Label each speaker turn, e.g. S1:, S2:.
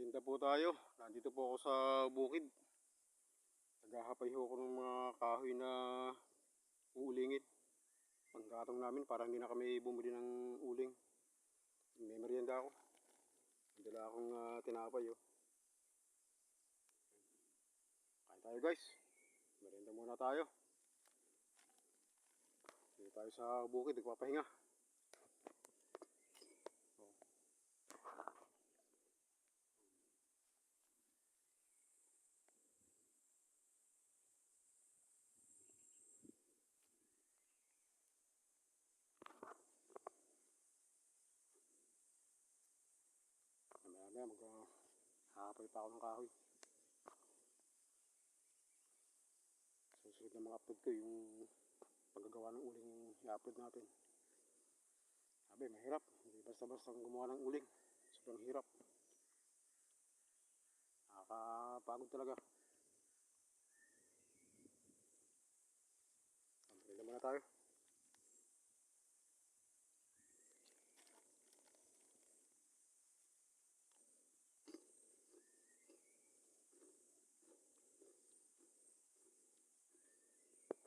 S1: Merienda po tayo. Nandito po ako sa bukid. Naghahapay ho ako ng mga kahoy na uulingit. Panggatong namin para hindi na kami bumili ng uling. May merienda ako. Dala akong tinapay. Oh. Kain tayo guys. Merienda muna tayo. Dito tayo sa bukid. Nagpapahinga. Mamaya maghahapay pa ako ng kahoy. Susunod na mga upload ko yung paggagawa ng uling yung i-upload natin. Sabi, mahirap. Hindi basta-basta gumawa ng uling. Sobrang hirap. Nakakapagod talaga. Merienda muna tayo.